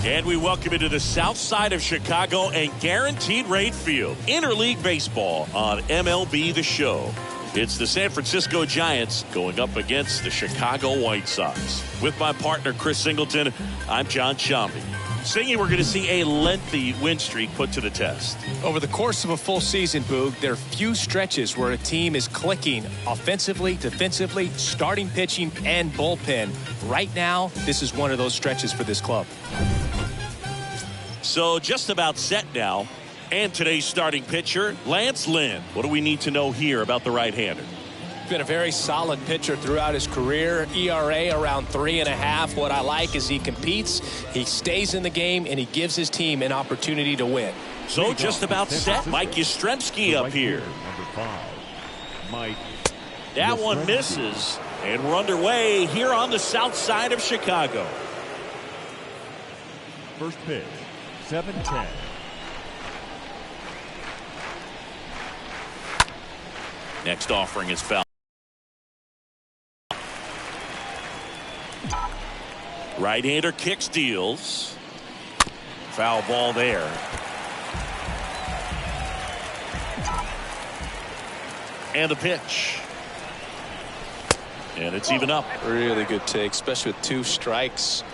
And we welcome you to the south side of Chicago and Guaranteed Rate Field. Interleague Baseball on MLB The Show. It's the San Francisco Giants going up against the Chicago White Sox. With my partner, Chris Singleton, I'm John Shambi. Singy, we're going to see a lengthy win streak put to the test. Over the course of a full season, Boog, there are few stretches where a team is clicking offensively, defensively, starting pitching, and bullpen. Right now, this is one of those stretches for this club. So just about set now. And today's starting pitcher, Lance Lynn. What do we need to know here about the right-hander? Been a very solid pitcher throughout his career. ERA around 3.5. What I like is he competes, he stays in the game, and he gives his team an opportunity to win. So just about set. Mike Yastrzemski up here. Number 5, Mike. That one misses. And we're underway here on the south side of Chicago. First pitch, 7-10. Next offering is foul. Right-hander kicks, deals. Foul ball there. And the pitch. And it's even up. Really good take, especially with 2 strikes.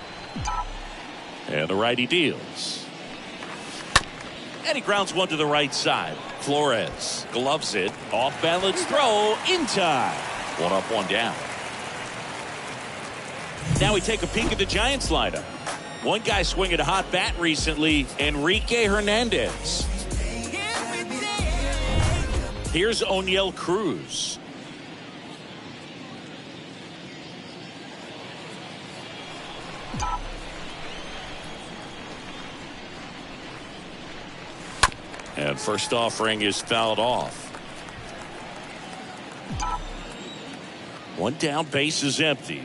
And the righty deals. And he grounds one to the right side. Flores gloves it. Off balance throw in time. 1 up, 1 down. Now we take a peek at the Giants lineup. One guy swinging a hot bat recently, Enrique Hernandez. Here's Oneil Cruz. And first offering is fouled off. 1 down, base is empty.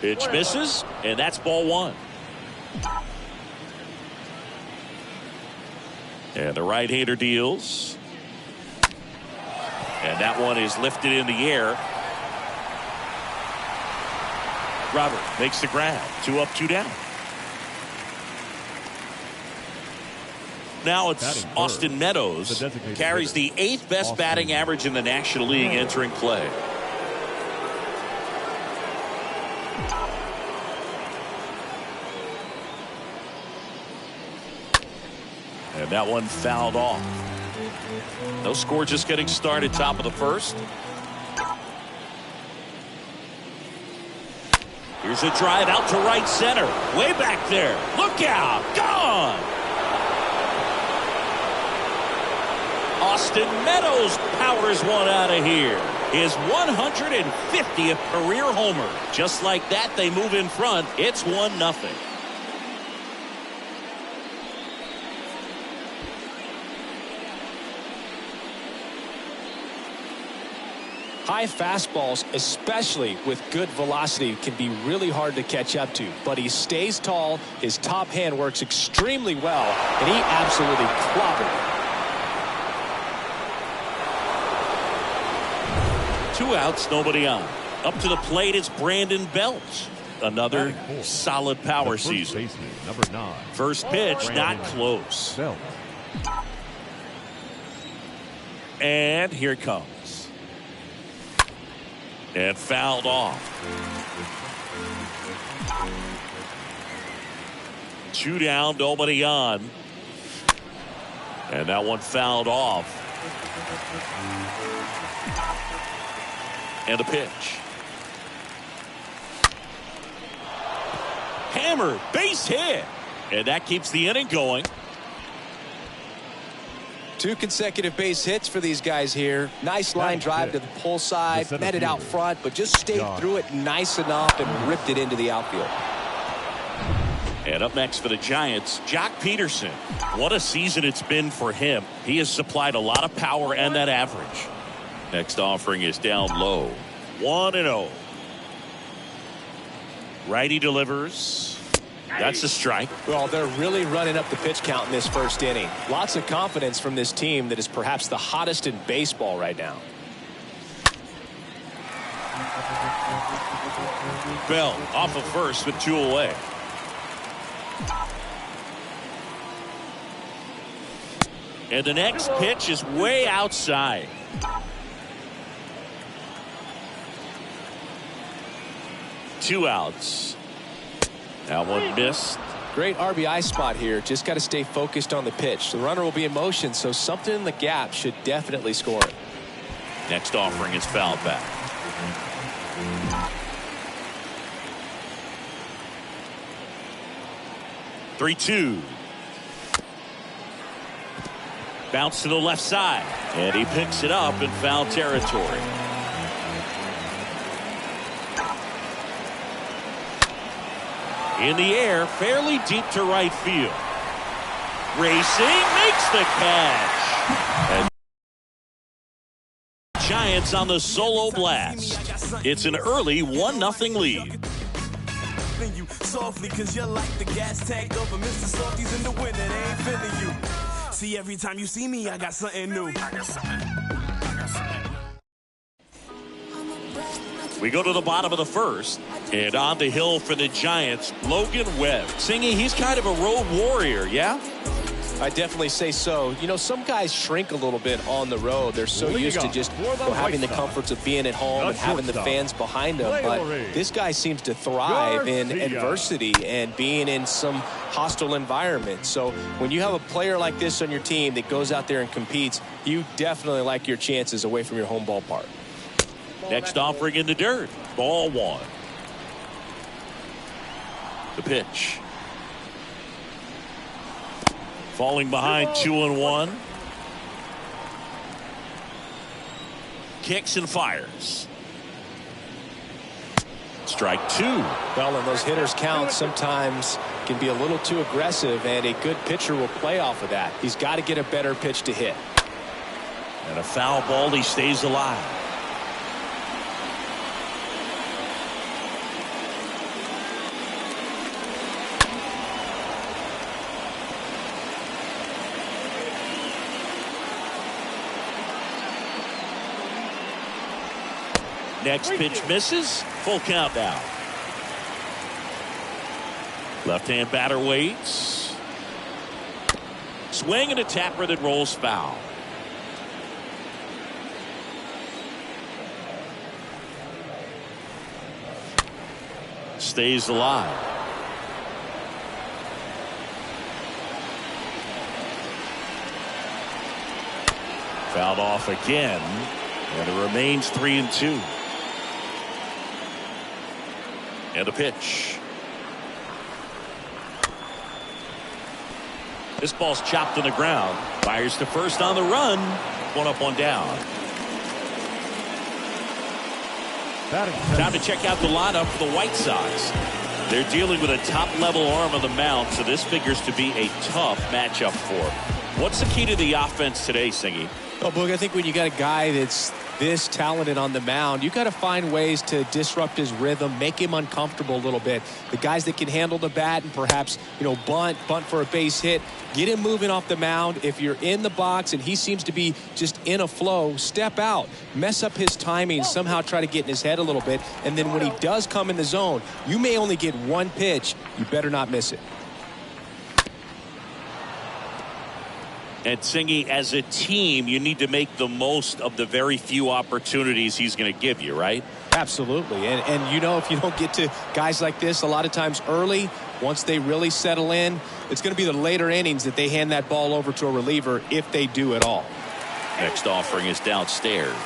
Pitch misses, and that's ball 1. And the right-hander deals. And that one is lifted in the air. Robert makes the grab. 2 up, 2 down. Now it's Austin Meadows. Carries the 8th best batting average in the National League entering play. And that one fouled off. No score, just getting started, top of the first. Here's a drive out to right center. Way back there. Look out. Gone. Austin Meadows powers one out of here. His 150th career homer. Just like that, they move in front. It's 1-0. High fastballs, especially with good velocity, can be really hard to catch up to. But he stays tall, his top hand works extremely well, and he absolutely clobbered it. 2 outs, nobody on. Up to the plate is Brandon Belt. Another solid power season. Number 9. First pitch, not close. Belt. And here it comes. And fouled off. 2 down, nobody on. And that one fouled off. And a pitch. Hammered, base hit. And that keeps the inning going. 2 consecutive base hits for these guys here. Nice line drive to the pull side, met it out front, but just stayed through it nice enough and ripped it into the outfield. And up next for the Giants, Jock Peterson. What a season it's been for him. He has supplied a lot of power and that average. Next offering is down low. 1-0. Righty delivers. That's a strike. Well, they're really running up the pitch count in this first inning. Lots of confidence from this team that is perhaps the hottest in baseball right now. Bell off of first with 2 away. And the next pitch is way outside. Two outs. That one missed. Great RBI spot here. Just got to stay focused on the pitch. The runner will be in motion, so something in the gap should definitely score it. Next offering is fouled back. Three-two. Bounce to the left side, and he picks it up in foul territory. In the air, fairly deep to right field. Racing, makes the catch. And Giants on the solo blast. It's an early 1-0 lead. You softly, cause you're like the gas tank over Mr. Softies in the winter. They ain't feeling you. See, every time you see me, I got something new. We go to the bottom of the first, and on the hill for the Giants, Logan Webb. Singy, he's kind of a road warrior, yeah? I definitely say so. You know, some guys shrink a little bit on the road. They're so used to just having the comforts of being at home and having the fans behind them. But this guy seems to thrive in adversity and being in some hostile environment. So when you have a player like this on your team that goes out there and competes, you definitely like your chances away from your home ballpark. Next offering in the dirt. Ball one. The pitch. Falling behind 2-1. Kicks and fires. Strike two. Well, and those hitters count sometimes can be a little too aggressive, and a good pitcher will play off of that. He's got to get a better pitch to hit. And a foul ball, he stays alive. Next pitch misses. Full count now. Left-hand batter waits. Swing and a tapper that rolls foul. Stays alive. Fouled off again. And it remains 3-2. And a pitch. This ball's chopped to the ground. Fires to first on the run. One up, one down. Time to check out the lineup for the White Sox. They're dealing with a top-level arm on the mound, so this figures to be a tough matchup for them. What's the key to the offense today, Singy? Well, Boog, I think when you got a guy that's this talented on the mound, you got to find ways to disrupt his rhythm, make him uncomfortable a little bit. The guys that can handle the bat and perhaps, bunt for a base hit, get him moving off the mound. If you're in the box and he seems to be just in a flow, step out, mess up his timing, somehow try to get in his head a little bit. And then when he does come in the zone, you may only get one pitch. You better not miss it. And Singy, as a team, you need to make the most of the very few opportunities he's going to give you, right? Absolutely. And if you don't get to guys like this a lot of times early, once they really settle in, it's going to be the later innings that they hand that ball over to a reliever, if they do at all. Next offering is downstairs.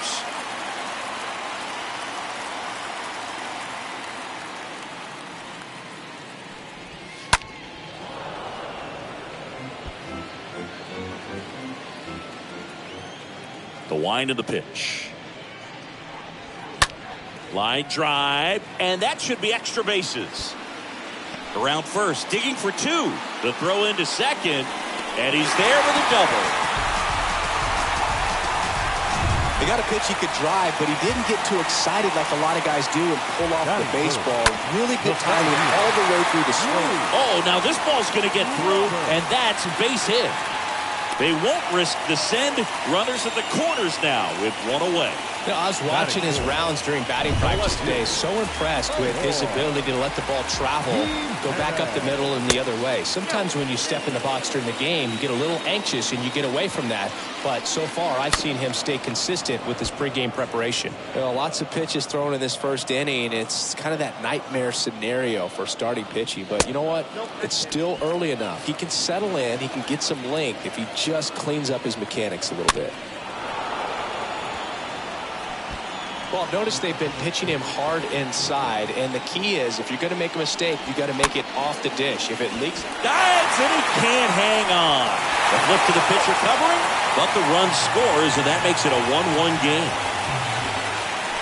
The wind of the pitch. Line drive, and that should be extra bases. Around first, digging for two. The throw into second, and he's there with a double. They got a pitch he could drive, but he didn't get too excited like a lot of guys do and pull off the baseball. Really good timing all the way through the swing. Oh, now this ball's going to get through, and that's base hit. They won't risk the send. Runners at the corners now with one away. I was watching his rounds during batting practice today. So impressed with his ability to let the ball travel, go back up the middle and the other way. Sometimes when you step in the box during the game, you get a little anxious and you get away from that. But so far, I've seen him stay consistent with his pregame preparation. Lots of pitches thrown in this first inning. It's kind of that nightmare scenario for starting pitching. But you know what? It's still early enough. He can settle in. He can get some length if he just cleans up his mechanics a little bit. Well, notice they've been pitching him hard inside, and the key is if you're going to make a mistake, you got to make it off the dish. If it leaks, dives and he can't hang on. The flip to the pitcher covering, but the run scores, and that makes it a 1-1 game.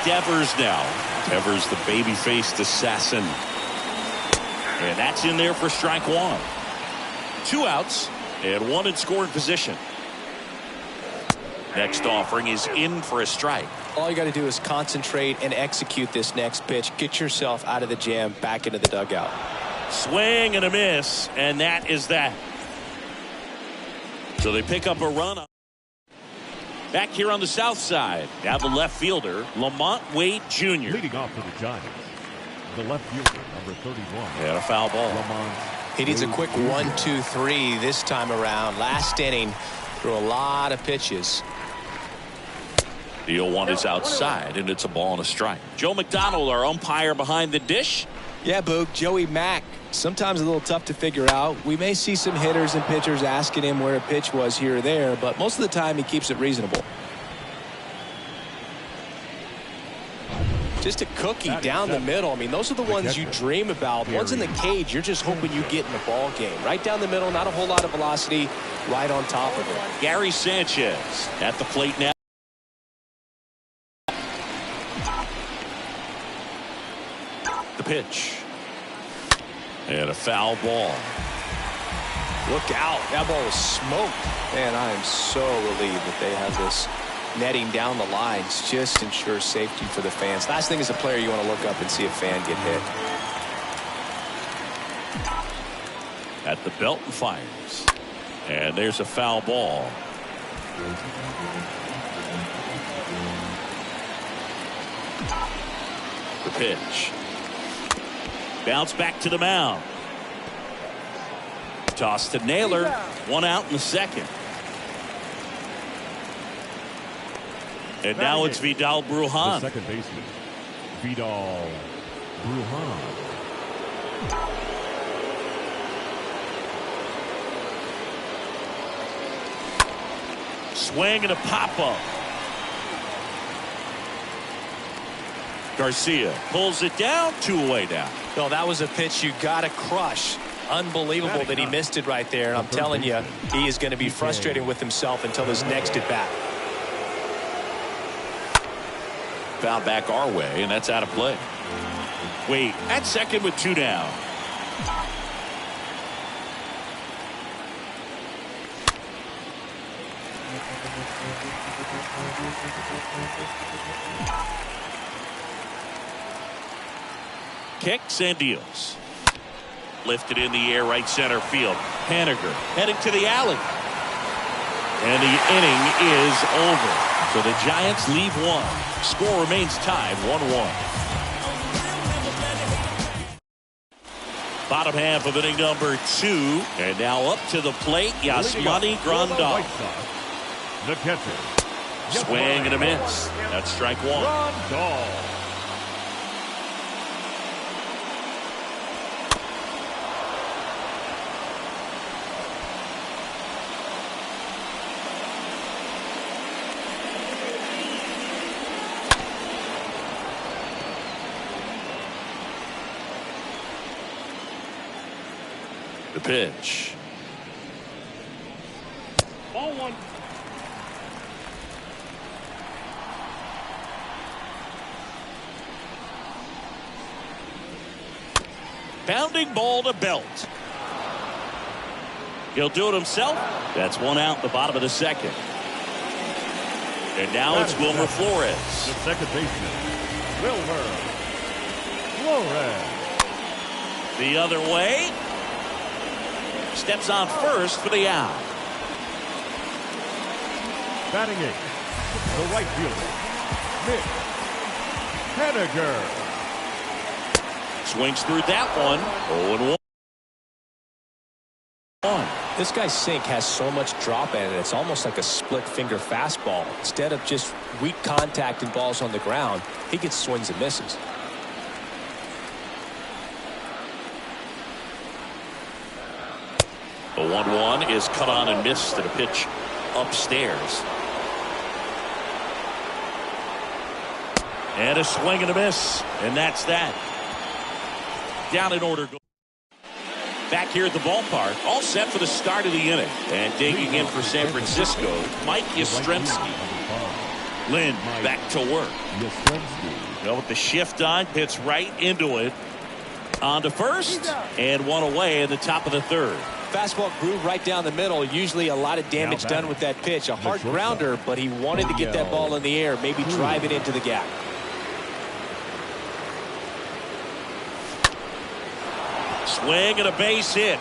Devers now. Devers, the baby-faced assassin, and that's in there for strike one. 2 outs and 1 in scoring position. Next offering is in for a strike. All you got to do is concentrate and execute this next pitch. Get yourself out of the jam, back into the dugout. Swing and a miss, and that is that. So they pick up a run. Back here on the south side, now the left fielder, Lamont Wade Jr. Leading off for the Giants, the left fielder, number 31. And a foul ball. He needs a quick 1-2-3 this time around. Last inning, threw a lot of pitches. The 0-1 is outside, and it's a ball and a strike. Joe McDonald, our umpire behind the dish. Yeah, Boog, Joey Mack. Sometimes a little tough to figure out. We may see some hitters and pitchers asking him where a pitch was here or there, but most of the time he keeps it reasonable. Just a cookie down the middle. I mean, those are the ones you dream about. Ones in the cage, you're just hoping you get in the ball game. Right down the middle, not a whole lot of velocity, right on top of it. Gary Sanchez at the plate now. The pitch. And a foul ball. Look out. That ball was smoked. Man, I am so relieved that they have this netting down the lines. Just ensure safety for the fans. Last thing as a player, you want to look up and see a fan get hit. At the belt and fires. And there's a foul ball. The pitch. Bounce back to the mound. Toss to Naylor. 1 out in the second. And now it's Vidal Brujan. The second baseman, Vidal Brujan. Swing and a pop-up. Garcia pulls it down, 2 away now. No, that was a pitch you got to crush. Unbelievable that he missed it right there. And I'm telling you, he is going to be frustrated with himself until his next at bat. Foul back our way, and that's out of play. Wait, at second with 2 down. Kicks and deals. Lifted in the air, right center field. Haniger heading to the alley. And the inning is over. So the Giants leave one. Score remains tied 1-1. Bottom half of inning number 2. And now up to the plate, Yasmani Grandal. The catcher. Swing and a miss. That's strike 1. Grandal. The pitch. Ball 1. Pounding ball to Belt. He'll do it himself. That's 1 out, the bottom of the 2nd. And now it's Wilmer Flores. The second baseman, Wilmer Flores. The other way. Steps on first for the out. Batting 8th, the right fielder, Mitch Haniger. Swings through that one. 0-1. This guy's sink has so much drop in it. It's almost like a split finger fastball. Instead of just weak contact and balls on the ground, he gets swings and misses. The 1-1 is cut on and missed at a pitch upstairs. And a swing and a miss. And that's that. Down in order. Back here at the ballpark. All set for the start of the inning. And digging in for San Francisco, Mike Yastrzemski. Lynn back to work. With the shift on, hits right into it. On to first. And 1 away in the top of the 3rd. Fastball grew right down the middle. Usually a lot of damage done with that pitch. A hard grounder, but he wanted to get that ball in the air, maybe drive it into the gap. Swing and a base hit.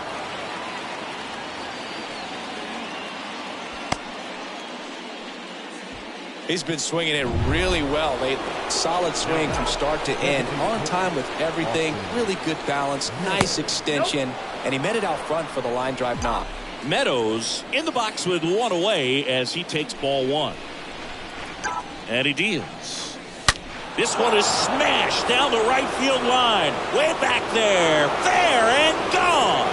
He's been swinging it really well lately. Solid swing from start to end. On time with everything. Really good balance. Nice extension. And he met it out front for the line drive knock. Meadows in the box with 1 away as he takes ball 1. And he deals. This one is smashed down the right field line. Way back there. Fair and gone.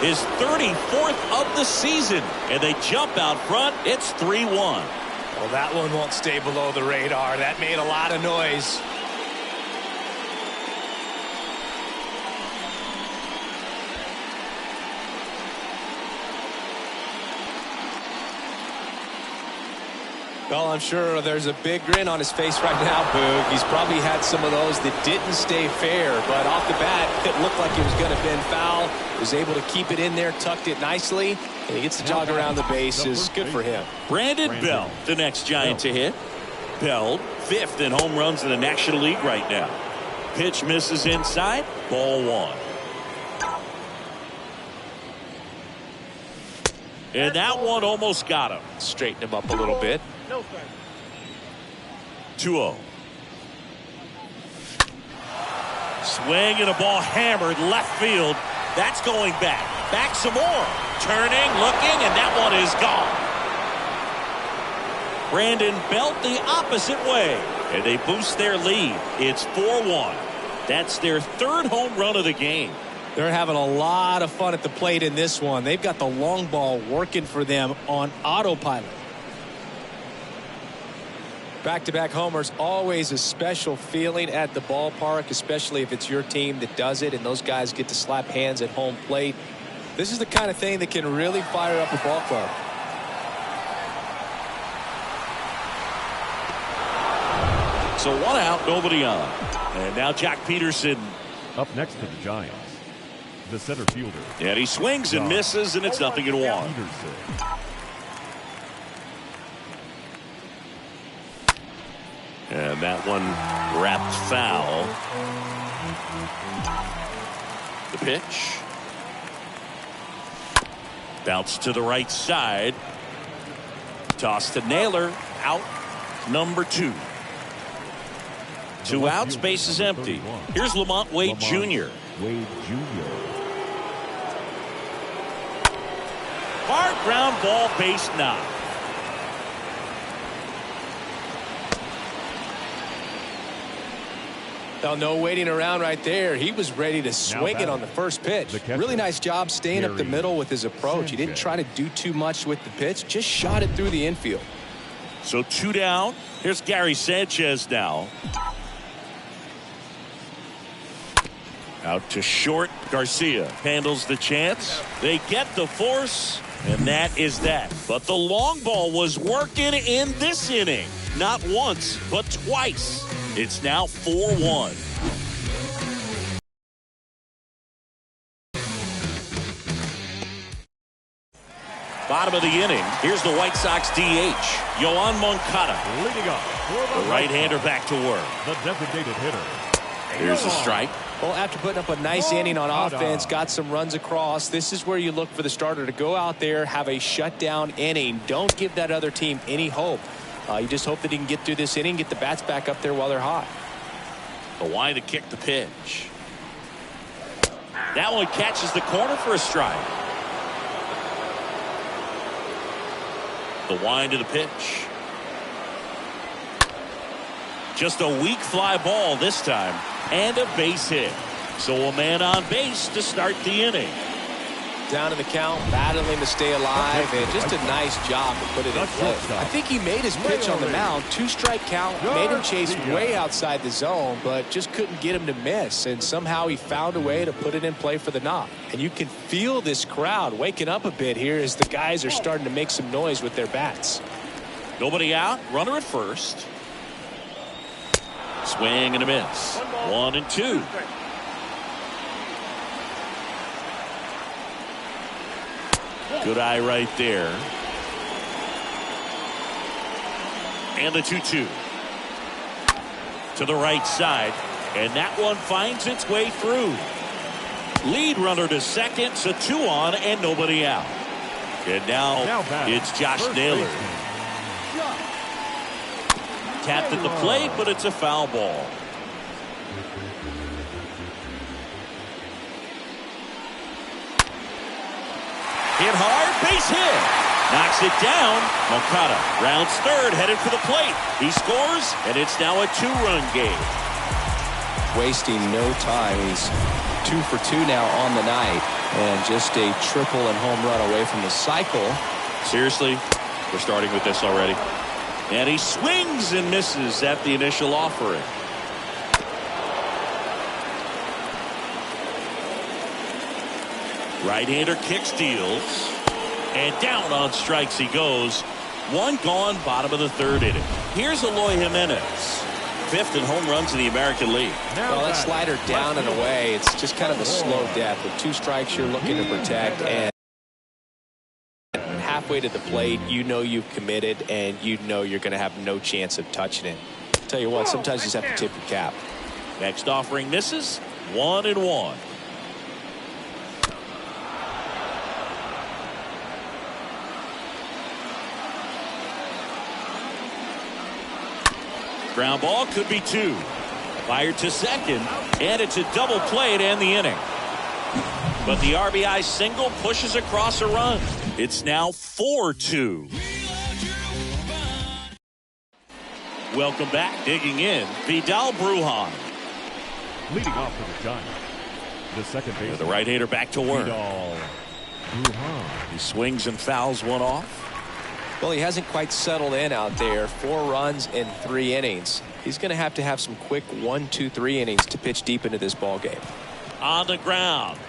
His 34th of the season. And they jump out front. It's 3-1. Well, that one won't stay below the radar. That made a lot of noise. Well, I'm sure there's a big grin on his face right now, Boog. He's probably had some of those that didn't stay fair, but off the bat, it looked like it was going to bend foul. Was able to keep it in there, tucked it nicely, and he gets to jog around the bases. Good for him. Brandon Belt, the next Giant to hit. Belt, 5th in home runs in the National League right now. Pitch misses inside, ball 1. And that one almost got him. Straighten him up a little bit. 2-0. Swing and a ball hammered left field. That's going back. Back some more. Turning, looking, and that one is gone. Brandon Belt the opposite way. And they boost their lead. It's 4-1. That's their 3rd home run of the game. They're having a lot of fun at the plate in this one. They've got the long ball working for them on autopilot. Back-to-back homers, always a special feeling at the ballpark, especially if it's your team that does it and those guys get to slap hands at home plate. This is the kind of thing that can really fire up a ball club. So 1 out, nobody on. And now Jack Peterson. Up next to the Giants, the center fielder. And he swings and misses, and it's 0-1. And that one wrapped foul. The pitch. Bounce to the right side. Toss to Naylor. Out number 2. 2 outs, base is empty. Here's Lamont Wade Jr. Wade Jr. Hard ground ball, base knock. Well, no waiting around right there. He was ready to swing it on the first pitch. Really nice job staying up the middle with his approach. He didn't try to do too much with the pitch, just shot it through the infield. So 2 down. Here's Gary Sanchez now. Out to short. Garcia handles the chance. They get the force, and that is that. But the long ball was working in this inning. Not once, but twice. It's now 4-1. Bottom of the inning. Here's the White Sox DH, Yoan Moncada. Leading off. The right-hander back to work. The designated hitter. Here's the strike. Well, after putting up a nice inning on offense, got some runs across, this is where you look for the starter to go out there, have a shutdown inning. Don't give that other team any hope. You just hope that he can get through this inning, get the bats back up there while they're hot. Hawaii to kick the pitch. That one catches the corner for a strike. The wind to the pitch. Just a weak fly ball this time. And a base hit. So a man on base to start the inning. Down in the count, battling to stay alive, and just a nice job to put it in play. I think he made his pitch on the mound. 2-strike count, made him chase way outside the zone, but just couldn't get him to miss. And somehow he found a way to put it in play for the knock. And you can feel this crowd waking up a bit here as the guys are starting to make some noise with their bats. Nobody out. Runner at first. Swing and a miss. 1-2. Good eye right there. And the 2-2. To the right side. And that one finds its way through. Lead runner to second. So 2 on and nobody out. And now it's Josh Naylor. Tapped at the plate, but it's a foul ball. Hit hard, base hit. Knocks it down. Moncada rounds third, headed for the plate. He scores, and it's now a 2-run game. Wasting no time. He's 2 for 2 now on the night, and just a triple and home run away from the cycle. Seriously, we're starting with this already. And he swings and misses at the initial offering. Right-hander kick steals. And down on strikes he goes. 1 gone, bottom of the 3rd inning. Here's Eloy Jimenez. 5th in home runs in the American League. Well, that slider down and away. It's just kind of a slow death. With 2 strikes you're looking to protect, and halfway to the plate, you know you've committed, and you know you're going to have no chance of touching it. Tell you what, sometimes you just have to tip your cap. Next offering misses. 1-1. Ground ball could be 2. Fired to second, and it's a double play to end the inning. But the RBI single pushes across a run. It's now 4-2. Welcome back. Digging in, Vidal Brujan. Leading off for the Giants. The second base. The right-hander back to work. Vidal Brujan. He swings and fouls one off. Well, he hasn't quite settled in out there. 4 runs in 3 innings. He's going to have some quick 1, 2, 3 innings to pitch deep into this ball game. On the ground.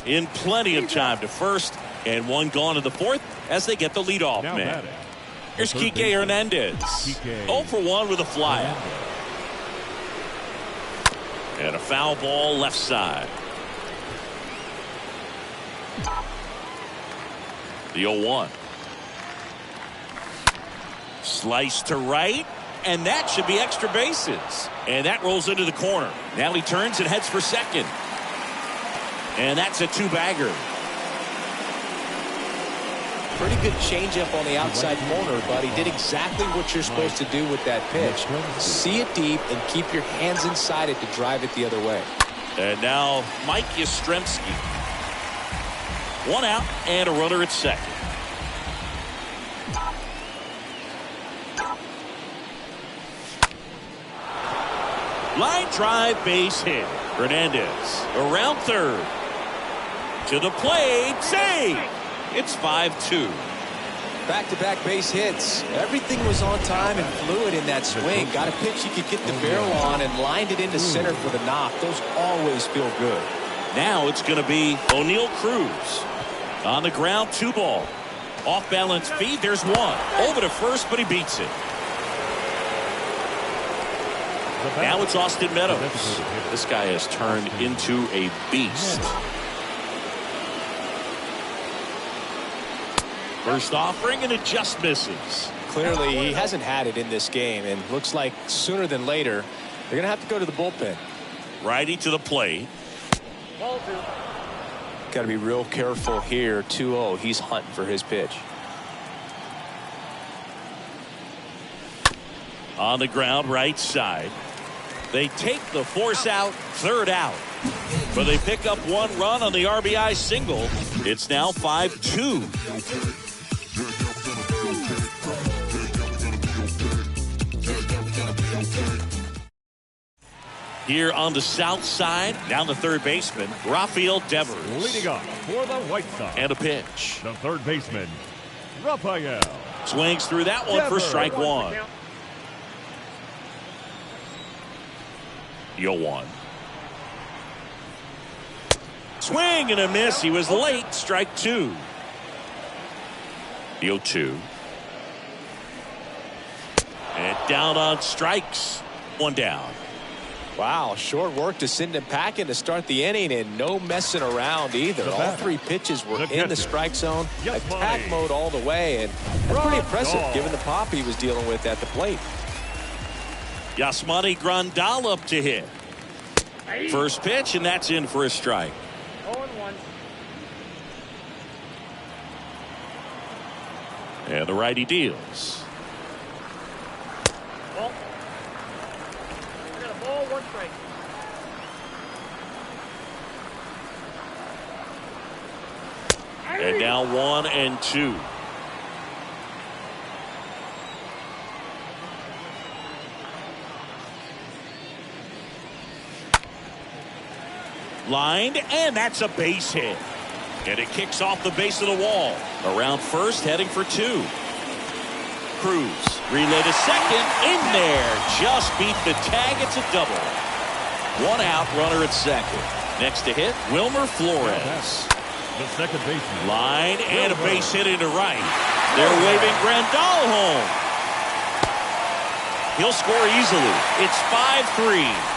In plenty of time to first, and 1 gone in the 4th as they get the leadoff man. Here's Kike Hernandez. 0 for 1 with a flyout. And a foul ball left side. The 0-1. Slice to right, and that should be extra bases. And that rolls into the corner. Now he turns and heads for second. And that's a two-bagger. Pretty good changeup on the outside corner, but he did exactly what you're supposed to do with that pitch. See it deep and keep your hands inside it to drive it the other way. And now Mike Yastrzemski. One out and a runner at second. Line drive, base hit. Hernandez around third. To the plate, save. It's 5-2. Back-to-back base hits. Everything was on time and fluid in that swing. Got a pitch you could get the barrel on and lined it into center for the knock. Those always feel good. Now it's going to be O'Neill Cruz. On the ground, 2 ball. Off balance feed, there's 1. Over to first, but he beats it. Now it's Austin Meadows. This guy has turned into a beast. First offering, and it just misses. Clearly, he hasn't had it in this game, and looks like sooner than later, they're going to have to go to the bullpen. Righty to the plate. Got to be real careful here. 2-0. He's hunting for his pitch. On the ground, right side. They take the force out, third out. But they pick up 1 run on the RBI single. It's now 5-2. Here on the south side, down the third baseman, Rafael Devers. Leading off for the White Sox. And a pitch. The third baseman, Rafael. Swings through that one for strike 1. 0-1. Swing and a miss. He was late. Strike 2. 0-2. And down on strikes. 1 down. Wow, short work to send him packing to start the inning, and no messing around either. All 3 pitches were in the strike zone. Attack mode all the way, and that's pretty impressive given the pop he was dealing with at the plate. Yasmani Grandal up to hit. First pitch, and that's in for a strike. 0-1. And the righty deals. Ball. I got a ball, 1 strike. And now 1-2. Lined, and that's a base hit. And it kicks off the base of the wall. Around first, heading for 2. Cruz, relay to second, in there. Just beat the tag, it's a double. 1 out, runner at second. Next to hit, Wilmer Flores. The second baseman. Line, and a base hit into right. They're waving Grandal home. He'll score easily. It's 5-3.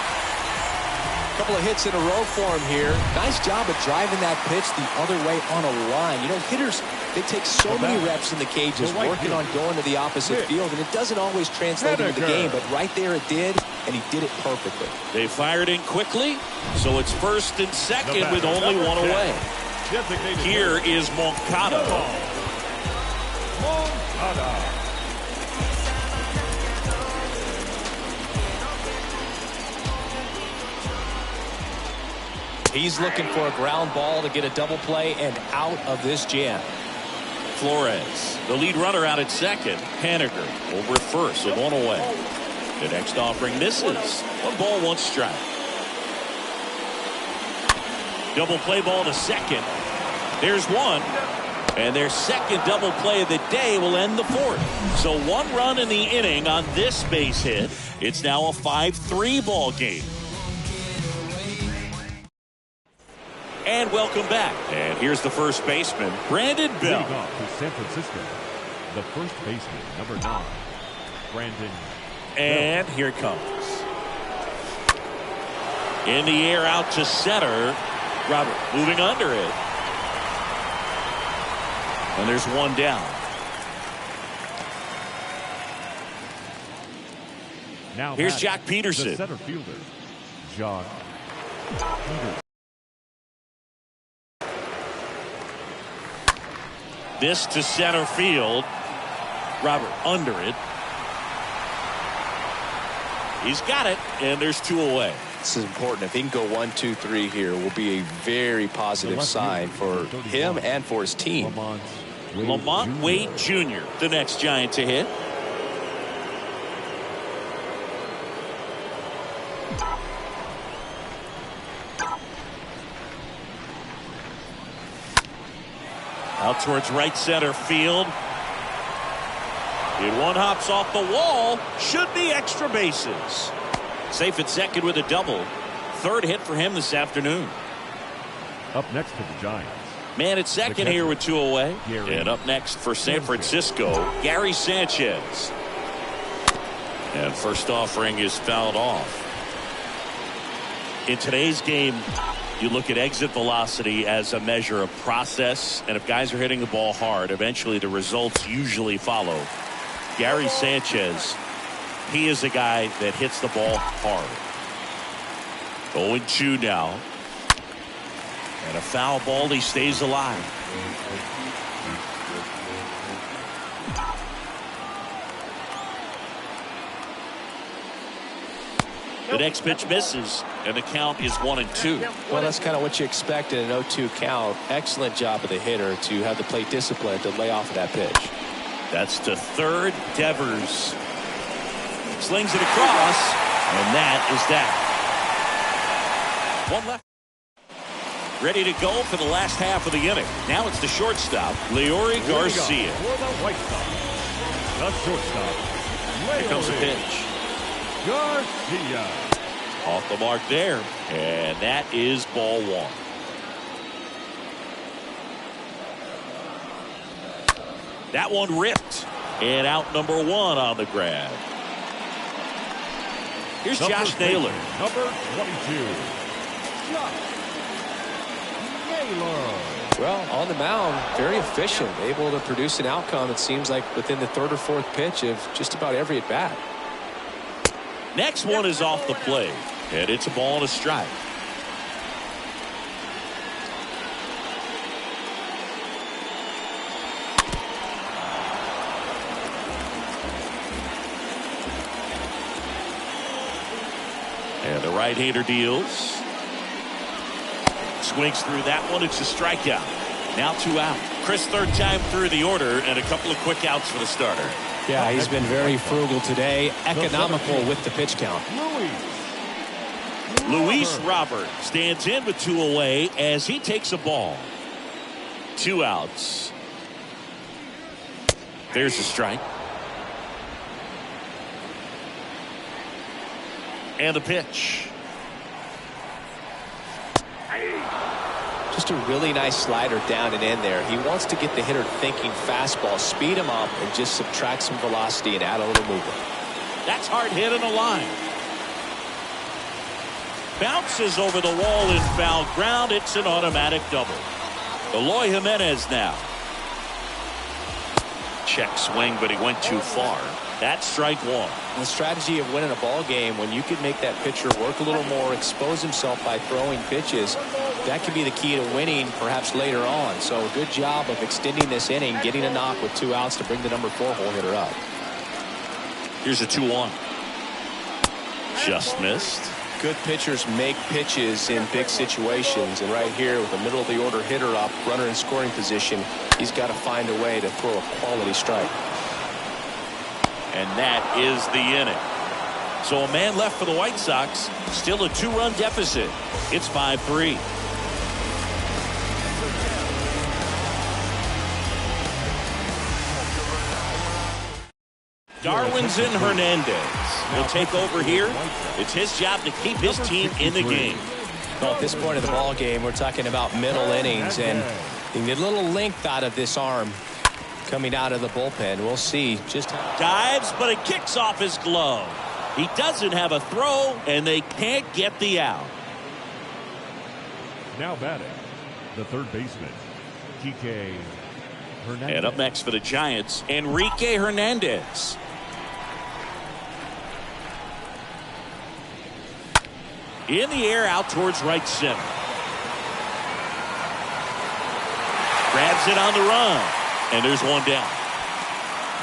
Couple of hits in a row for him here. Nice job of driving that pitch the other way on a line. You know, hitters, they take so many reps in the cages working on going to the opposite field, and it doesn't always translate into the game, but right there it did, and he did it perfectly. They fired in quickly, so it's first and second with only 1 away. Here is Moncada. He's looking for a ground ball to get a double play and out of this jam. Flores, the lead runner out at second. Haniger over at first with 1 away. The next offering misses. 1 ball, 1 strike. Double play ball to second. There's 1. And their second double play of the day will end the 4th. So 1 run in the inning on this base hit. It's now a 5-3 ball game. And welcome back. And here's the first baseman, Brandon Belt. Leading off to San Francisco, the first baseman, number 9, Brandon. And here it comes. In the air out to center. Robert moving under it. And there's 1 down. Now Here's batting, Jock Peterson. the center fielder, Jock Peterson. This to center field. Robert under it. He's got it, and there's 2 away. This is important. If he can go 1, 2, 3 here, will be a very positive sign for him and for his team. Lamont Wade Jr., the next Giant to hit. Out towards right center field. And one hops off the wall. Should be extra bases. Safe at second with a double. 3rd hit for him this afternoon. Up next for the Giants. Man at second here with 2 away. And up next for San Francisco, Gary Sanchez. And first offering is fouled off. In today's game, you look at exit velocity as a measure of process, and if guys are hitting the ball hard, eventually the results usually follow. Gary Sanchez, he is a guy that hits the ball hard. 0-2 now. And a foul ball, he stays alive. The next pitch misses, and the count is 1-2. Well, that's kind of what you expect in an 0-2 count. Excellent job of the hitter to have the plate discipline to lay off of that pitch. That's to third. Devers slings it across, and that is that. One left. Ready to go for the last half of the inning. Now it's the shortstop, Leury Garcia. For the White Sox, the shortstop, Here comes the pitch. Garcia. Off the mark there, and that is ball 1. That one ripped, and out number 1 on the grab. Here's Josh Naylor. Number 22. Josh Naylor. Well, on the mound, very efficient, able to produce an outcome, it seems like, within the 3rd or 4th pitch of just about every at-bat. Next one is off the plate, and it's a ball and a strike. And the right-hander deals. Swings through that one. It's a strikeout. Now 2 out. Chris, 3rd time through the order, and a couple of quick outs for the starter. Yeah, he's been very frugal today. Economical with the pitch count. Luis Robert stands in with 2 away as he takes a ball. 2 outs. There's a strike. And a pitch. Just a really nice slider down and in there. He wants to get the hitter thinking fastball, speed him up, and just subtract some velocity and add a little movement. That's hard hit in the line. Bounces over the wall in foul ground. It's an automatic double. Eloy Jimenez now. Check swing, but he went too far. That's strike 1. The strategy of winning a ball game, when you can make that pitcher work a little more, expose himself by throwing pitches, that could be the key to winning perhaps later on. So good job of extending this inning, getting a knock with 2 outs to bring the number 4 hole hitter up. Here's a 2-1. Just missed. Good pitchers make pitches in big situations, and right here with the middle of the order hitter up, runner in scoring position, he's got to find a way to throw a quality strike. And that is the inning. So a man left for the White Sox, still a 2-run deficit. It's 5-3. Darwinzon Hernandez will take over here. It's his job to keep his team in the game. Well, at this point of the ball game, we're talking about middle innings, and you get a little length out of this arm coming out of the bullpen. We'll see just how. Dives, but it kicks off his glove. He doesn't have a throw, and they can't get the out. Now batting, the 3rd baseman, Kike Hernandez. And up next for the Giants, Enrique Hernandez. In the air out towards right center. Grabs it on the run. And there's one down.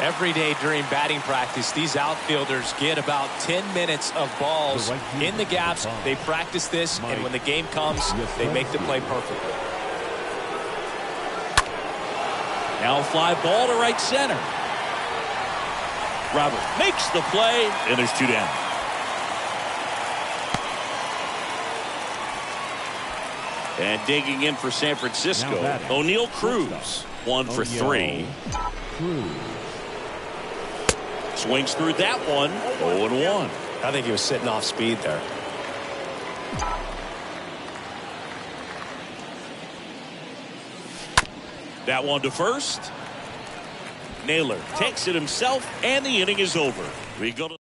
Every day during batting practice, these outfielders get about 10 minutes of balls in the gaps. They practice this, and when the game comes, they make the play perfectly. Now a fly ball to right center. Robert makes the play, and there's two down. And digging in for San Francisco, O'Neal Cruz, 1 for 3. Swings through that one, 0-1. I think he was sitting off speed there. That one to first. Naylor takes it himself, and the inning is over. We go to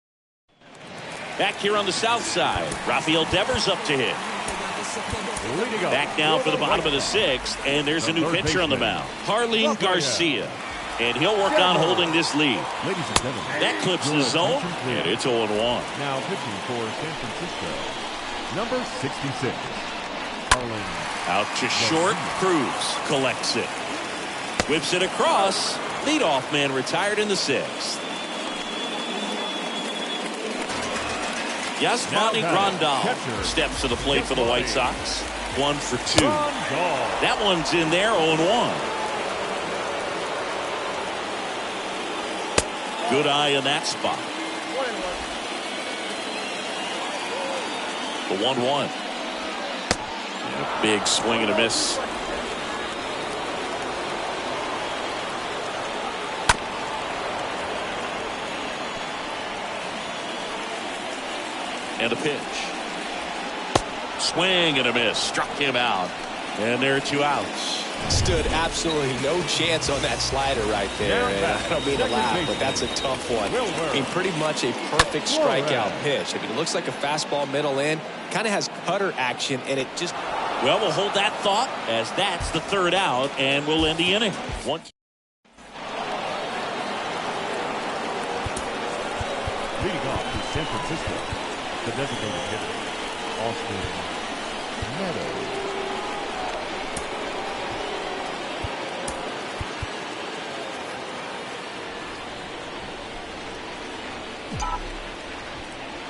back here on the south side. Rafael Devers up to hit. Back now for the bottom of the 6th, and there's a new pitcher on the mound, Jarlin Garcia. And he'll work on holding this lead. Ladies and gentlemen, that clips the zone, and it's 0-1. Now pitching for San Francisco, number 66, Jarlin. Out to short, Cruz collects it. Whips it across. Leadoff man retired in the 6th. Yasmani Grandal steps to the plate for the White Sox. 1 for 2. That one's in there, 0-1. Good eye in that spot. The 1-1. Big swing and a miss. And a pitch. Swing and a miss. Struck him out. And there are 2 outs. Stood absolutely no chance on that slider right there. And I don't mean to laugh, but that's a tough one. I mean, pretty much a perfect strikeout pitch. I mean, it looks like a fastball middle in. Kind of has cutter action, and it just... Well, we'll hold that thought as that's the 3rd out, and we'll end the inning. Leading off to San Francisco, the designated hitter, Austin Meadows.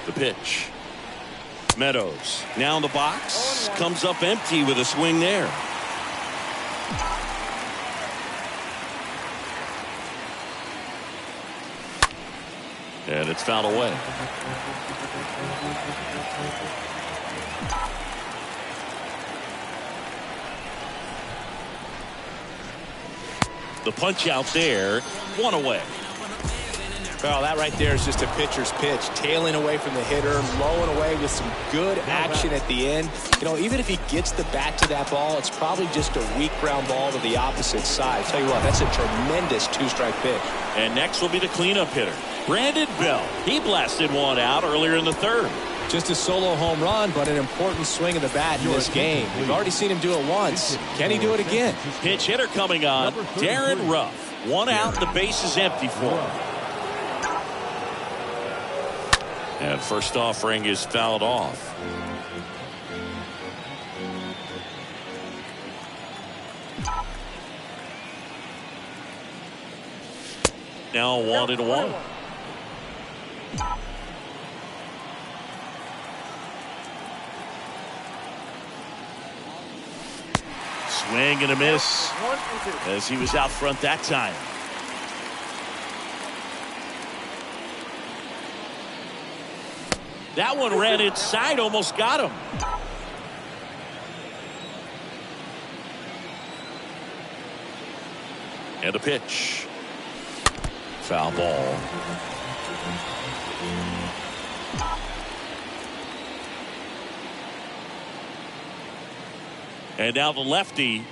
The pitch. Meadows now in the box. Comes up empty with a swing there. And it's fouled away. The punch out there. 1 away. Well, that right there is just a pitcher's pitch. Tailing away from the hitter, blowing away with some good action at the end. You know, even if he gets the bat to that ball, it's probably just a weak ground ball to the opposite side. Tell you what, that's a tremendous 2-strike pitch. And next will be the cleanup hitter, Brandon Belt. He blasted one out earlier in the 3rd. Just a solo home run, but an important swing of the bat in this game. We've already seen him do it once. Can he do it again? Pinch hitter coming on, Darren Ruff. 1 out, the base is empty for him. And first offering is fouled off. Now 1-1. Swing and a miss as he was out front that time. That one ran inside, almost got him. And a pitch. Foul ball. And now the lefty.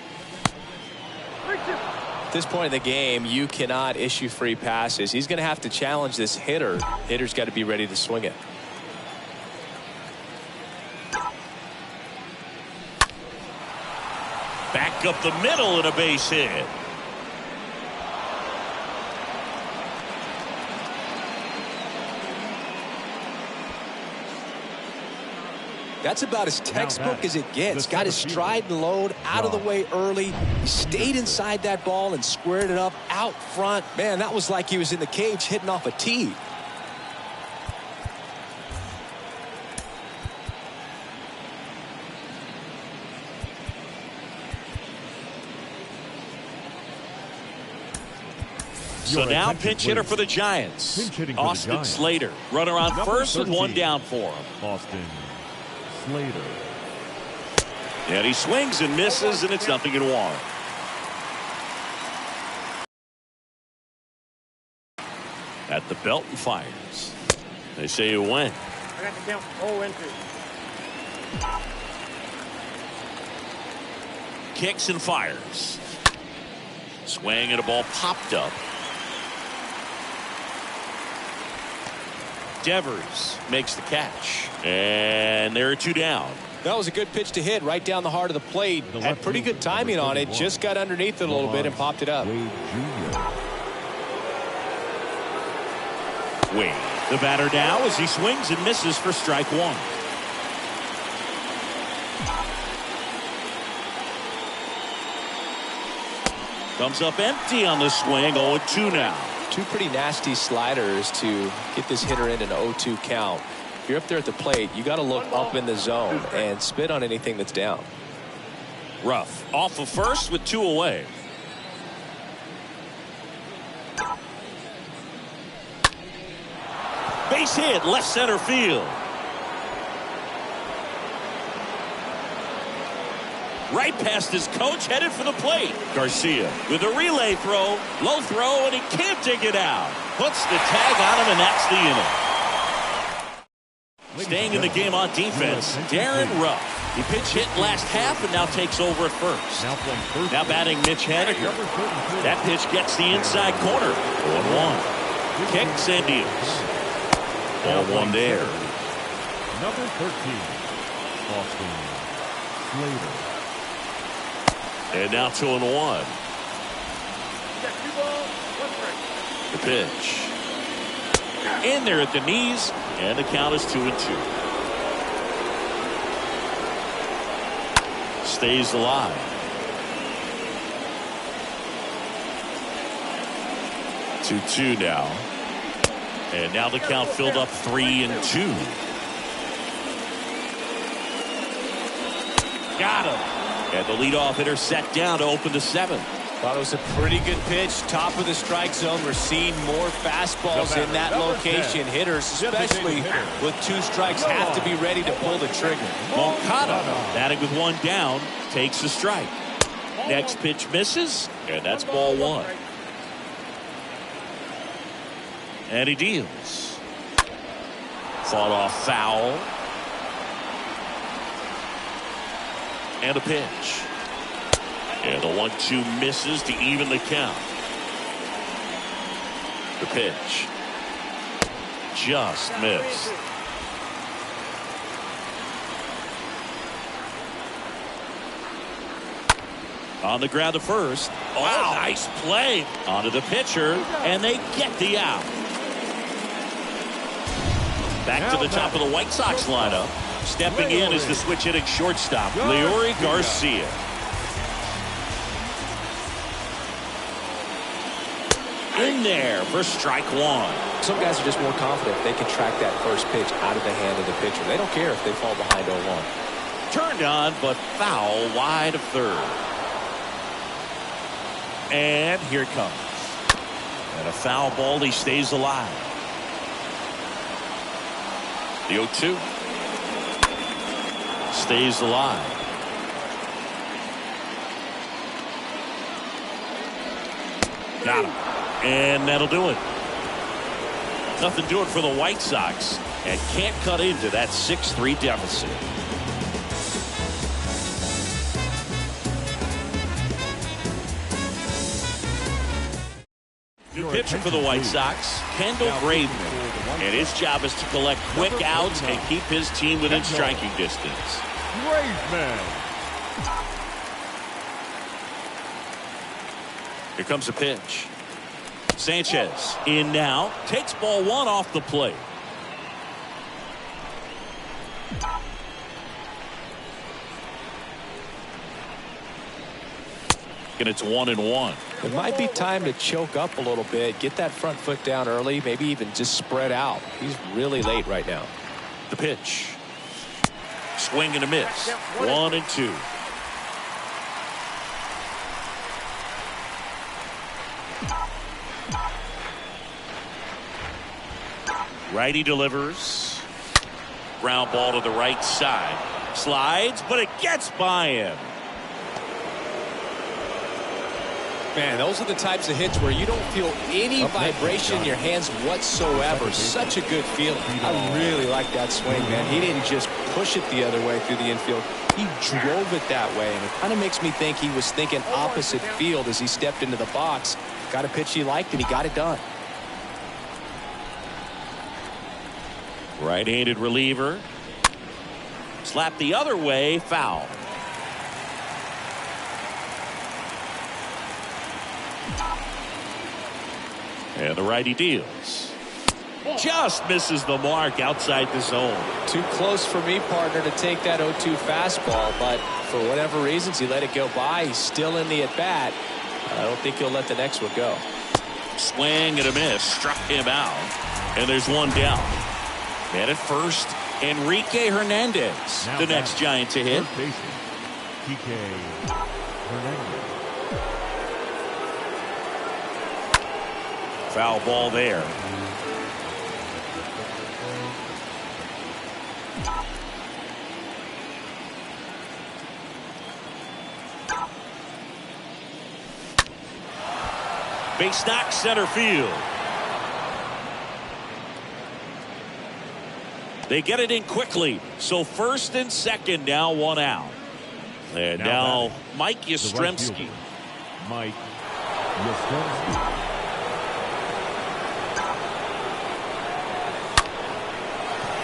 At this point in the game, you cannot issue free passes. He's going to have to challenge this hitter. Hitter's got to be ready to swing it. Back up the middle and a base hit. That's about as textbook as it gets. Got his stride and load out of the way early. He stayed inside that ball and squared it up out front. Man, that was like he was in the cage hitting off a tee. So now pinch hitter for the Giants. Austin Slater. Runner on first with one down for him. Austin Slater. And he swings and misses, and it's 0-1. At the belt and fires. They say you win. I got to count 0 entry. Kicks and fires. Swing and a ball popped up. Devers makes the catch. And there are 2 down. That was a good pitch to hit right down the heart of the plate. Had pretty good timing on it. Just got underneath it a little bit and popped it up. Wade, the batter now as he swings and misses for strike 1. Comes up empty on the swing. 0-2 now. 2 pretty nasty sliders to get this hitter in an 0-2 count. If you're up there at the plate, you got to look up in the zone and spit on anything that's down. Rough off of first with 2 away. Base hit, left center field. Right past his coach, headed for the plate. Garcia with a relay throw, low throw, and he can't dig it out. Puts the tag on him, and that's the inning. Staying in the game on defense, Darren Ruff. He pitch hit last half and now takes over at first. Now batting Mitch Haniger. That pitch gets the inside corner. 1-1. Kicks and deals. Ball 1 there. Number 13, Austin Slater. And now 2-1. Got 2 balls, 1 strike. The pitch. In there at the knees, and the count is 2-2. Stays alive. 2-2 now. And now the count filled up 3-2. Got him. And the leadoff hitter set down to open the 7th. Thought it was a pretty good pitch. Top of the strike zone. We're seeing more fastballs in that location. Hitters, especially with 2 strikes, have to be ready to pull the trigger. Moncada, batting with 1 down, takes the strike. Next pitch misses, and that's ball 1. And he deals. Fought off foul. And a pitch. And the 1-2 misses to even the count. The pitch. Just missed. On the ground to first. Oh, nice play. Onto the pitcher, and they get the out. Back to the top of the White Sox lineup. Stepping in is the switch hitting shortstop, Leury Garcia. In there for strike 1. Some guys are just more confident they can track that first pitch out of the hand of the pitcher. They don't care if they fall behind 0-1. Turned on, but foul wide of third. And here it comes. And a foul ball, he stays alive. The 0-2. Stays alive. Got him. And that'll do it. Nothing doing for the White Sox. And can't cut into that 6-3 deficit. New pitcher for the White Sox, Kendall Graveman. And his job is to collect quick outs and keep his team within striking distance. Graveman. Here comes a pitch. Sanchez in now, takes ball 1 off the plate. And it's 1-1. It might be time to choke up a little bit, get that front foot down early, maybe even just spread out. He's really late right now. The pitch. Swing and a miss. 1-2. Righty delivers. Ground ball to the right side. Slides, but it gets by him. Man, those are the types of hits where you don't feel any vibration in your hands whatsoever. Such a good feeling. I really like that swing, man. He didn't just push it the other way through the infield. He drove it that way, and it kind of makes me think he was thinking opposite field as he stepped into the box. Got a pitch he liked, and he got it done. Right-handed reliever. Slap the other way, foul. And the righty deals. Just misses the mark outside the zone. Too close for me, partner, to take that 0-2 fastball, but for whatever reasons, he let it go by. He's still in the at-bat. I don't think he'll let the next one go. Swing and a miss. Struck him out. And there's one down. And at first, Enrique Hernandez, the next Giant to hit. Kike Hernandez. Foul ball there. Base knock center field. They get it in quickly. So first and second, now one out. And now Mike Yastrzemski. Mike Yastrzemski.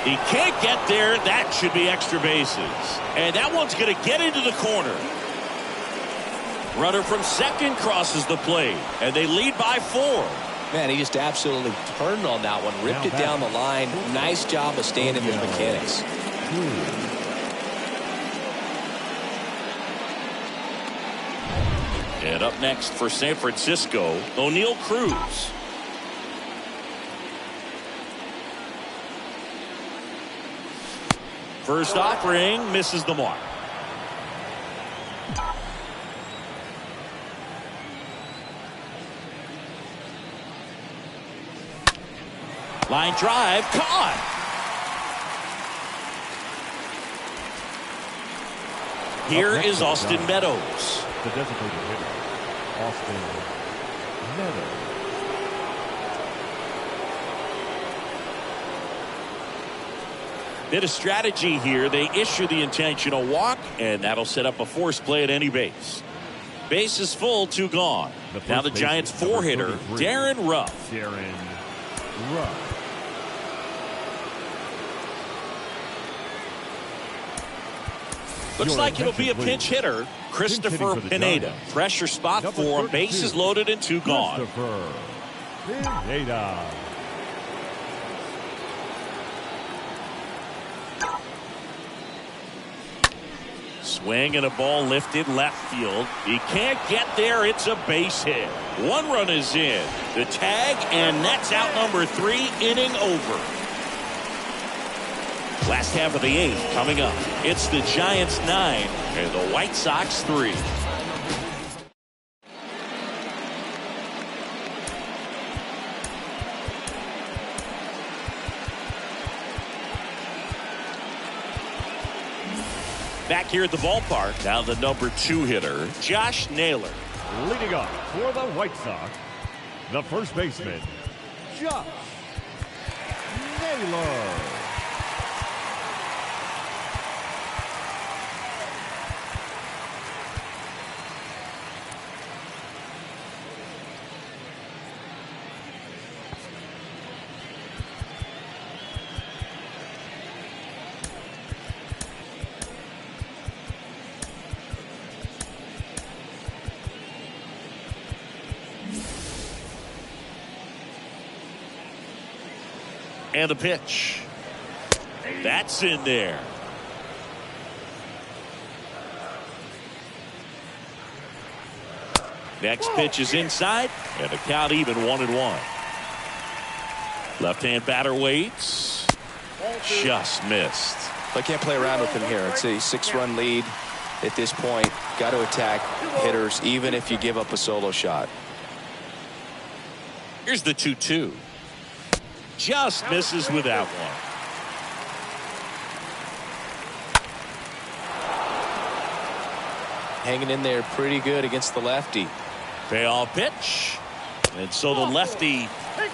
He can't get there. That should be extra bases. And that one's going to get into the corner. Runner from second crosses the plate. And they lead by 4. Man, he just absolutely turned on that one. Ripped it down the line. Nice job of staying in his mechanics. And up next for San Francisco, O'Neal Cruz. First offering misses the mark. Line drive caught. Here is Austin Meadows. The designated hitter, Austin Meadows. Bit of strategy here. They issue the intentional walk, and that'll set up a force play at any base. Base is full, 2 gone. Now the Giants' 4-hitter, Darren Ruff. Darren Ruff. Looks like it'll be a pinch hitter, Christopher Pineda. Pressure spot for him. Bases loaded and 2 gone. Christopher Pineda. Swing and a ball lifted left field. He can't get there. It's a base hit. 1 run is in. The tag, and that's out number 3, inning over. Last half of the 8th coming up. It's the Giants 9 and the White Sox 3. Back here at the ballpark, now the number 2 hitter, Josh Naylor. Leading up for the White Sox, the first baseman, Josh Naylor. And the pitch. That's in there. Next pitch is inside, and the count even 1-1. Left-hand batter waits. Just missed. I can't play around with him here. It's a 6-run lead at this point. Got to attack hitters, even if you give up a solo shot. Here's the 2-2. Just misses with that one. Hanging in there pretty good against the lefty. Payoff pitch. And so the lefty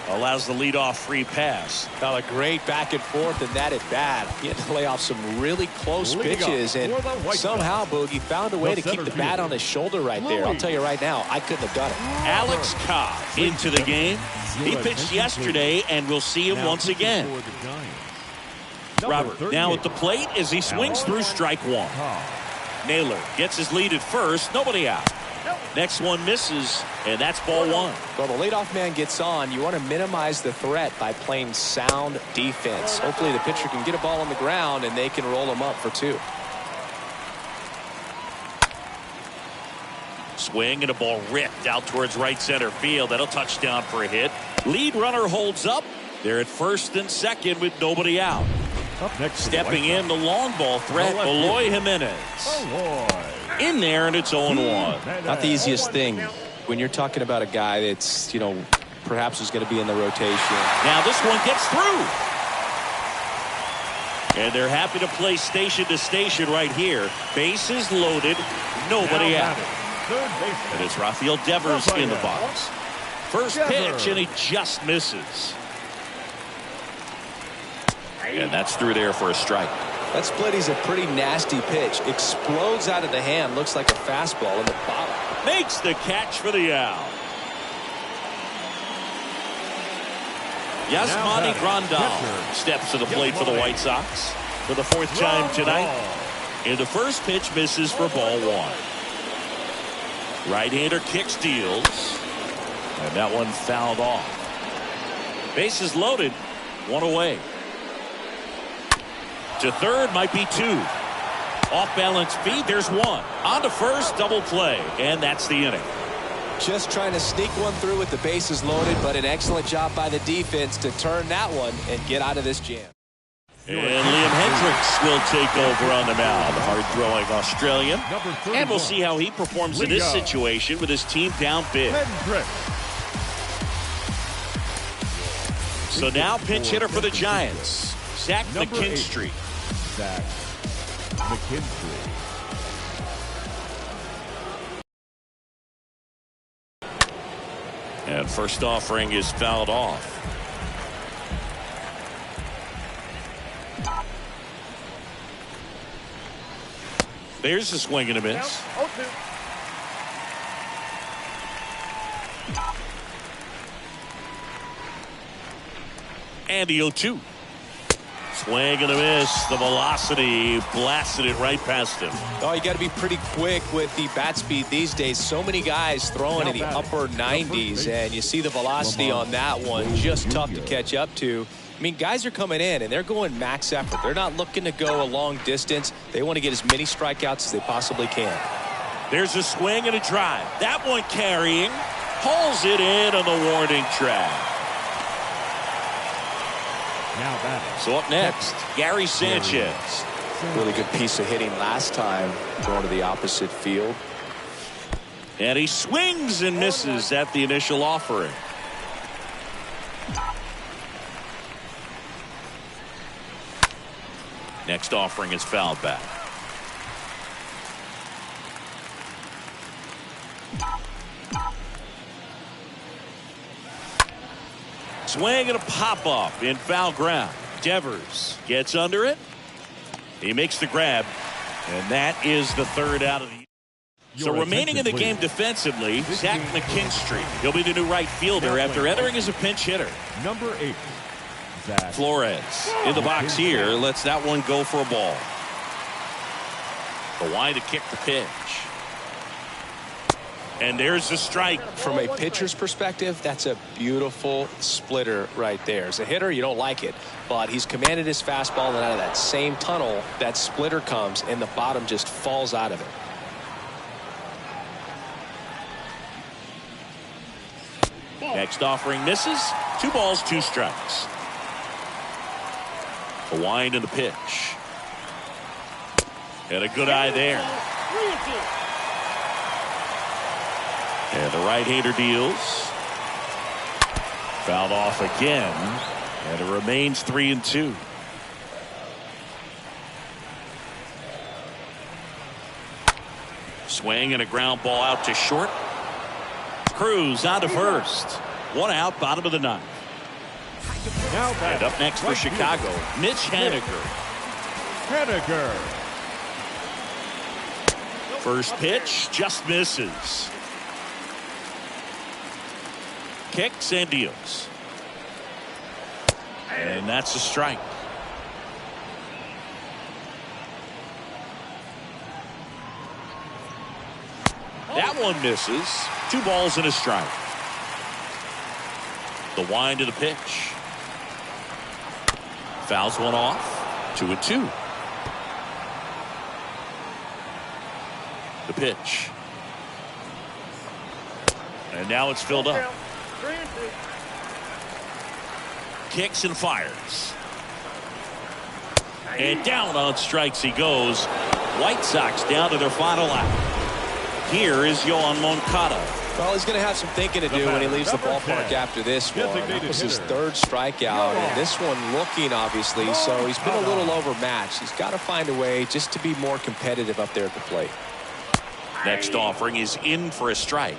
allows the leadoff free pass. Got a great back and forth, and that at bat. He had to lay off some really close pitches, and somehow Boogie found a way to keep the bat on his shoulder right there. I'll tell you right now, I couldn't have done it. Alex Cobb into the game. He pitched yesterday, and we'll see him once again. Robert now at the plate as he swings through strike one. Naylor gets his lead at first. Nobody out. Next one misses, and that's ball one. Well, the leadoff man gets on. You want to minimize the threat by playing sound defense. Hopefully the pitcher can get a ball on the ground, and they can roll him up for 2. Swing and a ball ripped out towards right center field. That'll touch down for a hit. Lead runner holds up. They're at first and second with nobody out. Up next, stepping in the long ball threat, Eloy Jimenez. In there, and it's 0-1. Not the easiest thing when you're talking about a guy that's, perhaps is going to be in the rotation. Now this one gets through. And they're happy to play station to station right here. Bases loaded, nobody out. And it's Rafael Devers in the box. First pitch, and he just misses. And that's through there for a strike. That split is a pretty nasty pitch. Explodes out of the hand. Looks like a fastball in the bottom. Makes the catch for the out. Yasmani Grandal steps to the plate for the White Sox for the 4th time tonight. And the first pitch misses for ball one. Right-hander kick steals. And that one fouled off. Bases loaded. One away. To third, might be 2. Off-balance feed, there's 1. On to first, double play, and that's the inning. Just trying to sneak one through with the bases loaded, but an excellent job by the defense to turn that one and get out of this jam. And Liam Hendricks will take over on the mound. Hard-throwing Australian. And we'll see how he performs in this situation with his team down big. So now pinch hitter for the Giants, Zach McKinstry. Zach McKinstry. And first offering is fouled off. There's a swing and a miss. And the 0-2. Swing and a miss. The velocity blasted it right past him. Oh, you got to be pretty quick with the bat speed these days. So many guys throwing in the upper 90s, and you see the velocity on that one. Just tough to catch up to. I mean, guys are coming in, and they're going max effort. They're not looking to go a long distance. They want to get as many strikeouts as they possibly can. There's a swing and a drive. That one carrying. Pulls it in on the warning track. Now batting. So up next, Gary Sanchez. Really good piece of hitting last time, going to the opposite field. And he swings and misses at the initial offering. Next offering is fouled back. Swing and a pop-up in foul ground. Devers gets under it. He makes the grab. And that is the third out of the... So remaining in the game defensively, Zach McKinstry. He'll be the new right fielder after entering as a pinch hitter. Number 8, Zach Flores in the box here. Lets that one go for a ball. The wide to kick the pitch. And there's the strike. From a pitcher's perspective, that's a beautiful splitter right there. As a hitter, you don't like it, but he's commanded his fastball, and out of that same tunnel, that splitter comes, and the bottom just falls out of it. Next offering misses. 2 balls, 2 strikes. The wind and the pitch. And a good eye there. And the right-hander deals. Fouled off again. And it remains 3-2. Swing and a ground ball out to short. Cruz out to first. 1 out, bottom of the 9th. And up next for Chicago, Mitch Haniger. First pitch just misses. Kicks and deals. And that's a strike. That one misses. 2 balls and a strike. The wind of the pitch. Fouls one off. 2-2. The pitch. And now it's filled up. Kicks and fires. And down on strikes he goes. White Sox down to their final out. Here is Yoan Moncada. Well, he's going to have some thinking to do when he leaves the ballpark after this one. That was his 3rd strikeout, and this one looking, obviously, so he's been a little overmatched. He's got to find a way just to be more competitive up there at the plate. Next offering is in for a strike.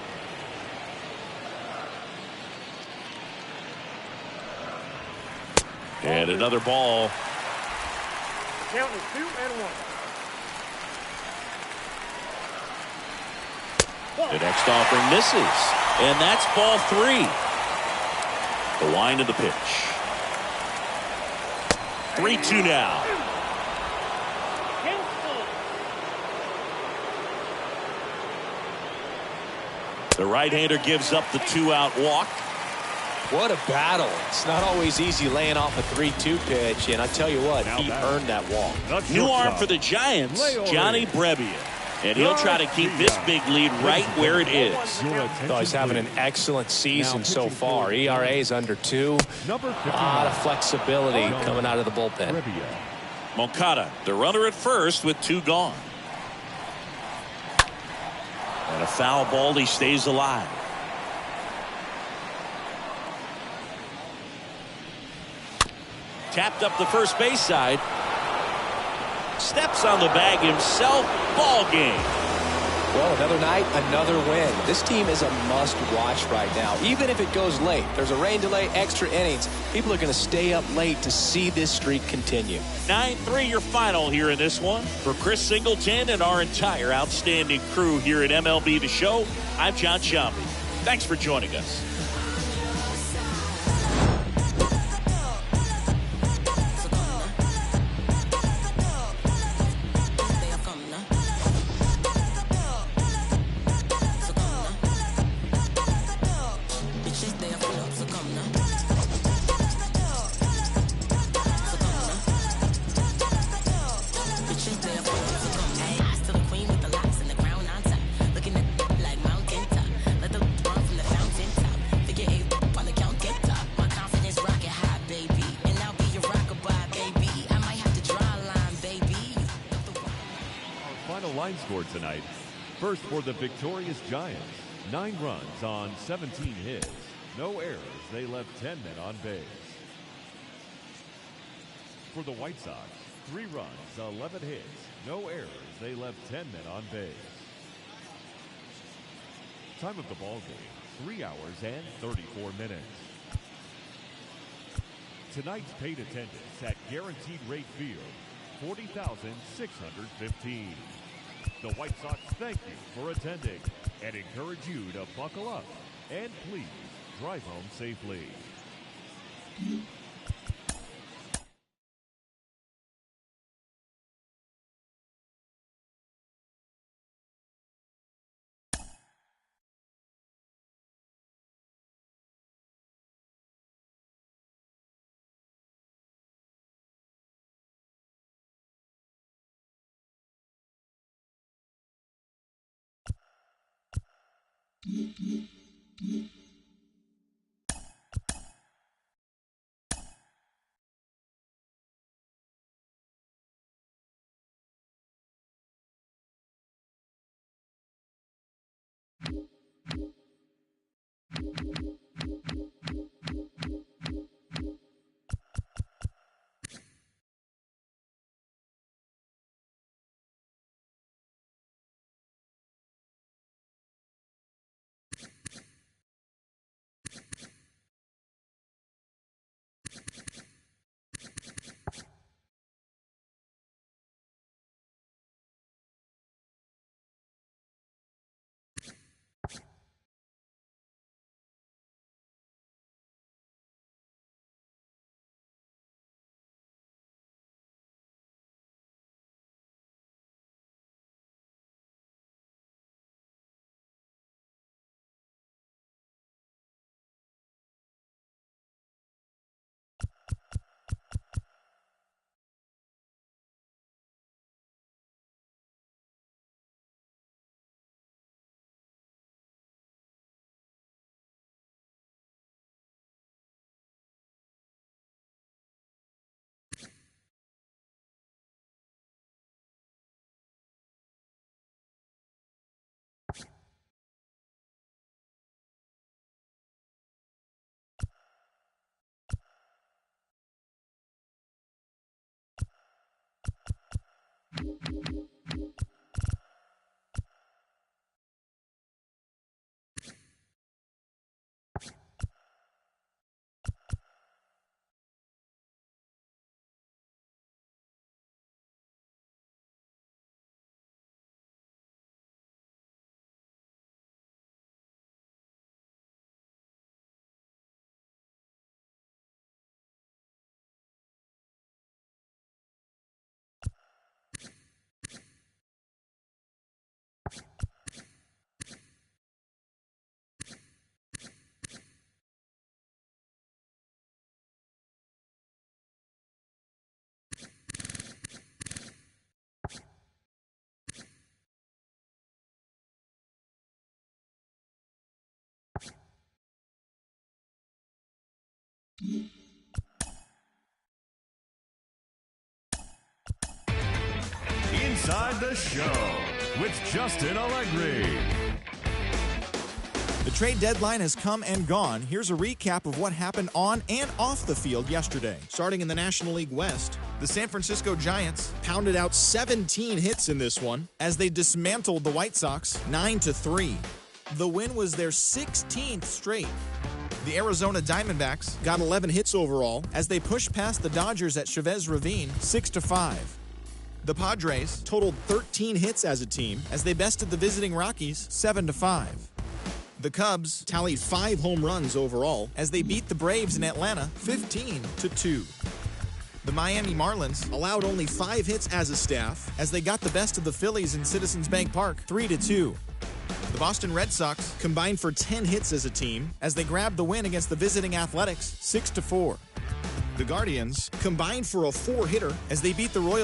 And another ball. Count is 2-1. The next offering misses. And that's ball 3. The wind of the pitch. 3-2 now. The right-hander gives up the 2-out walk. What a battle. It's not always easy laying off a 3-2 pitch, and I tell you what, he earned that walk. New arm for the Giants, Johnny Brebbia. And he'll try to keep this big lead right where it is. Oh, he's having an excellent season so far. ERA is under 2. A lot of flexibility coming out of the bullpen. Moncada, the runner at first with 2 gone. And a foul ball, he stays alive. Tapped up the first base side. Steps on the bag himself. Ball game. Well, another night, another win. This team is a must-watch right now. Even if it goes late, there's a rain delay, extra innings. People are going to stay up late to see this streak continue. 9-3 your final here in this one. For Chris Singleton and our entire outstanding crew here at MLB The Show, I'm John Sciambi. Thanks for joining us. Line score tonight. First for the victorious Giants. 9 runs on 17 hits. No errors. They left 10 men on base. For the White Sox, 3 runs, 11 hits. No errors. They left 10 men on base. Time of the ball game, 3 hours and 34 minutes. Tonight's paid attendance at Guaranteed Rate Field, 40,615. The White Sox thank you for attending and encourage you to buckle up and please drive home safely. Inside the Show with Justin Allegri. The trade deadline has come and gone. Here's a recap of what happened on and off the field yesterday. Starting in the National League West, the San Francisco Giants pounded out 17 hits in this one as they dismantled the White Sox 9-3. The win was their 16th straight. The Arizona Diamondbacks got 11 hits overall as they pushed past the Dodgers at Chavez Ravine 6-5. The Padres totaled 13 hits as a team as they bested the visiting Rockies 7-5. The Cubs tallied 5 home runs overall as they beat the Braves in Atlanta 15-2. The Miami Marlins allowed only 5 hits as a staff as they got the best of the Phillies in Citizens Bank Park 3-2. The Boston Red Sox combined for 10 hits as a team as they grabbed the win against the visiting Athletics 6-4. The Guardians combined for a 4-hitter as they beat the Royals